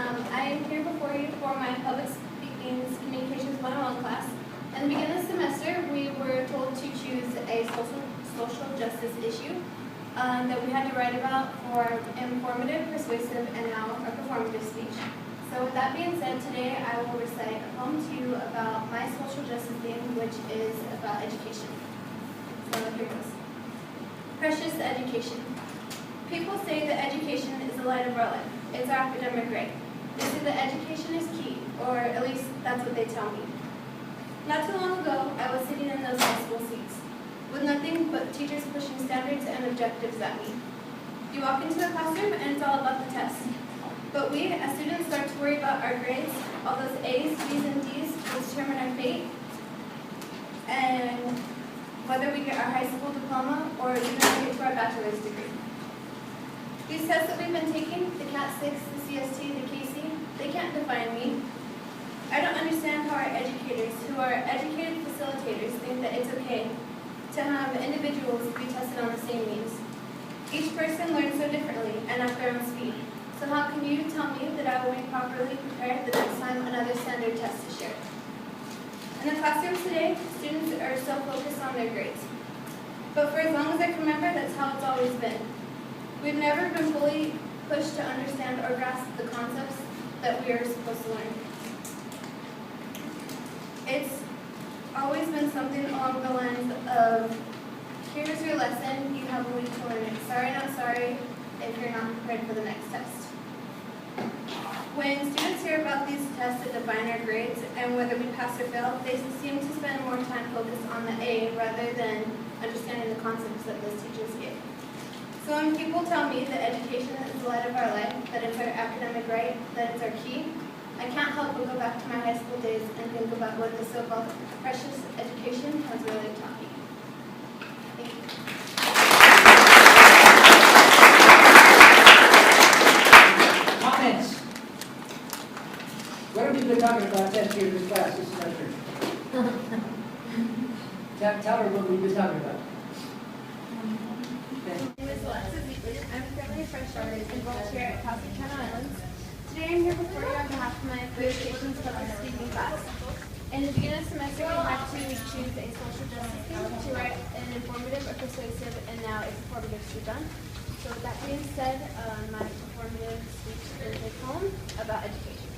I am here before you for my Public Speaking Communications 101 class. At the beginning of the semester, we were told to choose a social justice issue that we had to write about for informative, persuasive, and now a performative speech. So with that being said, today I will recite a poem to you about my social justice theme, which is about education. So here goes. Precious education. People say that education is the light of our life. It's our academic right. They say that education is key, or at least that's what they tell me. Not too long ago, I was sitting in those high school seats, with nothing but teachers pushing standards and objectives at me. You walk into the classroom and it's all about the test. But we, as students, start to worry about our grades. All those A's, B's, and D's will determine our fate, and whether we get our high school diploma or even make it to our bachelor's degree. These tests that we've been taking, the CAT 6, the CST, the KC, they can't define me. I don't understand how our educators, who are educated facilitators, think that it's okay to have individuals be tested on the same means. Each person learns so differently and at their own speed. So how can you tell me that I will be properly prepared the next time another standard test is shared? In the classroom today, students are so focused on their grades. But for as long as I can remember, that's how it's always been. We've never been fully pushed to understand or grasp the concepts that we are supposed to learn. It's always been something along the lines of, here's your lesson, you have a week to learn it. Sorry, not sorry, if you're not prepared for the next test. When students hear about these tests that define our grades and whether we pass or fail, they seem to spend more time focused on the A rather than understanding the concepts that those teachers give. So when people tell me that education is the light of our life, that it's our academic right, that it's our key, I can't help but go back to my high school days and think about what the so-called precious education has really taught me. Thank you. Comments? What have we been talking about tests here in this class this semester? Tell her what we've been talking about. I'm currently a freshman involved here at Comm Islands. Today I'm here before you on behalf of my Communications Public Speaking class. In the beginning of the semester, we had to choose a social justice theme to write an informative, a persuasive, and now a performative speech on. So with that being said, my performative speech is a poem about education.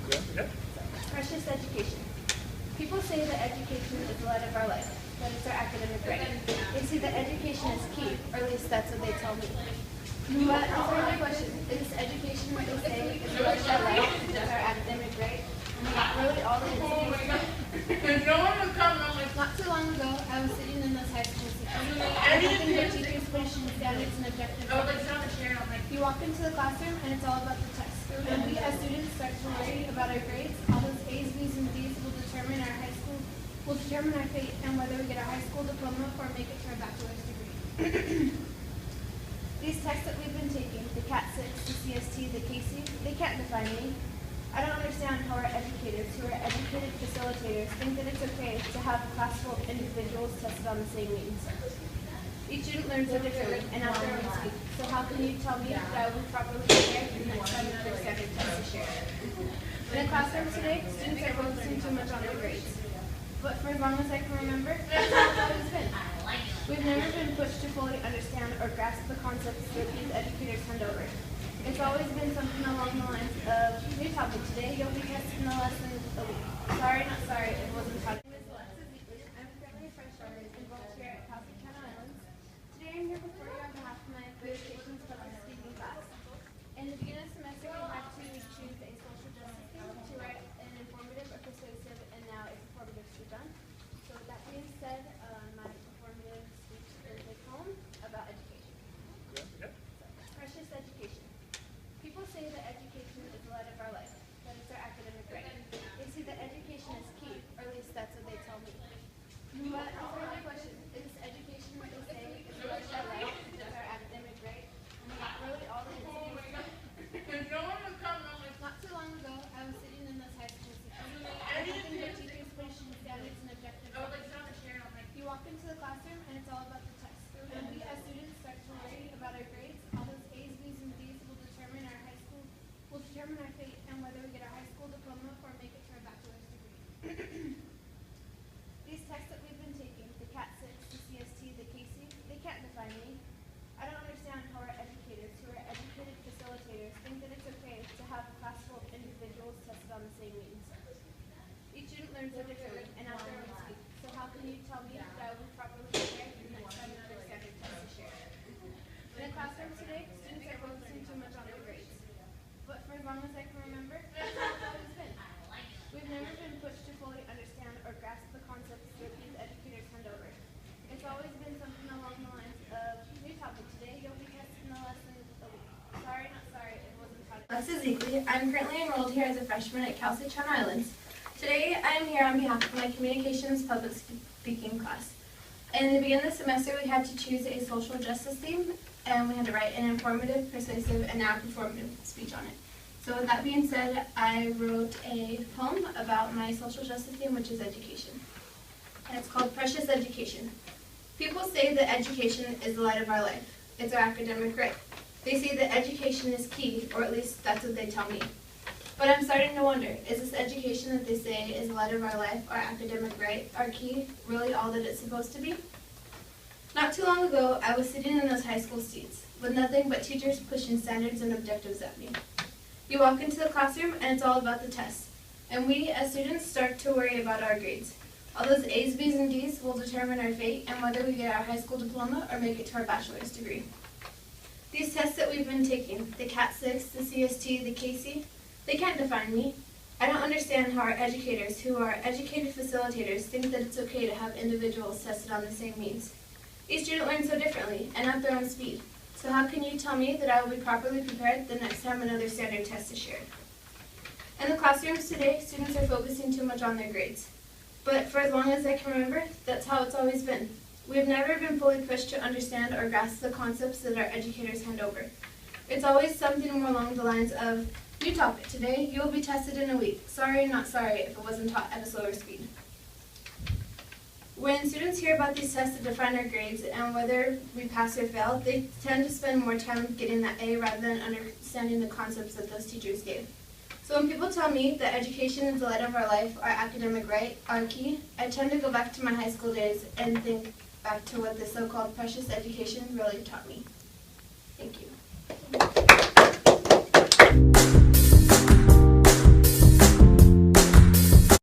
So, precious education. People say that education is the light of our life, that it's our academic right. They say that education is key, or at least that's what they tell me. But answer my question, is education what they say is the light of our life, that's our academic right? Really all it is. Not too long ago, I was sitting in those high school seats. Nothing but teachers pushing standards and objectives. You walk into the classroom and it's all about the test. When we as students start to worry about our grades, all those A's, B's, and D's will determine our fate and whether we get a high school diploma or make it to our bachelor's degree. These tests that we've been taking, the CAT 6, the CST, the KC, they can't define me. I don't understand how our educators, who are educated facilitators, think that it's okay to have a class full of individuals tested on the same means. Each student learns so differently and at their own speed. So how can you tell me that I will be properly prepared the next time another standard test is shared? In the classroom today, students are focusing too much on their grades. But for as long as I can remember, that's how it's always been. We've never been pushed to fully understand or grasp the concepts that these educators hand over. It's always been something along the lines of, new topic today, you'll be tested in the lesson a week. Sorry, not sorry, it wasn't taught. I'm currently a freshman involved here at Comm Islands. Today I'm here before you on behalf of my Communications Public Speaking class. In the beginning of the semester, we had to choose a social justice theme to write an informative, a persuasive, and now a performative speech on. So with that being said, my performative speech is a poem about education. So, precious education. People say that education is the light of our life, that it's our academic right. They say that education is key, or at least that's what they tell me. But answer my question, is education what they say is the light of our life, that's our academic right? Really all it is. Not too long ago, I was sitting in those high school seats. Nothing but teachers pushing standards and objectives. You walk into the classroom and it's all about the test. When we as students start to worry about our grades, all those A's, B's, and D's will determine determine our fate and whether we get a high school diploma or make it to our bachelor's degree. These tests that we've been taking, the CAT 6, the CST, the KC, they can't define me. I don't understand how our educators, who are educated facilitators, think that it's okay to have a class full of individuals tested on the same means. Each student learns so differently and at their own speed. So how can you tell me that I will be properly prepared for the next time another standard test is shared? In the classroom today, students are focusing too much on their grades. But for as long as I can remember, that's how it's always been. We've never been pushed to fully understand or grasp the concepts that these educators hand over. It's always been something along the lines of, new topic today, you'll be tested in the lesson a week. Sorry, not sorry, it wasn't taught. Alexis Zeekley. I'm currently enrolled here as a freshman at Cal State Channel Islands. Today, I am here on behalf of my communications public speaking class. In the beginning of the semester, we had to choose a social justice theme, and we had to write an informative, persuasive, and now performative speech on it. So with that being said, I wrote a poem about my social justice theme, which is education. And it's called Precious Education. People say that education is the light of our life. It's our academic right. They say that education is key, or at least that's what they tell me. But I'm starting to wonder, is this education that they say is the light of our life, our academic right, our key, really all that it's supposed to be? Not too long ago, I was sitting in those high school seats, with nothing but teachers pushing standards and objectives at me. You walk into the classroom, and it's all about the test. And we, as students, start to worry about our grades. All those A's, B's, and D's will determine our fate and whether we get our high school diploma or make it to our bachelor's degree. These tests that we've been taking, the CAT 6, the CST, the KC, they can't define me. I don't understand how our educators, who are educated facilitators, think that it's okay to have individuals tested on the same means. Each student learns so differently and at their own speed. So how can you tell me that I will be properly prepared the next time another standard test is shared? In the classrooms today, students are focusing too much on their grades. But for as long as I can remember, that's how it's always been. We have never been fully pushed to understand or grasp the concepts that our educators hand over. It's always something more along the lines of, new topic today, you will be tested in a week. Sorry, not sorry if it wasn't taught at a slower speed. When students hear about these tests that define our grades and whether we pass or fail, they tend to spend more time getting that A rather than understanding the concepts that those teachers gave. So when people tell me that education is the light of our life, our academic right, our key, I tend to go back to my high school days and think back to what the so-called precious education really taught me. Thank you.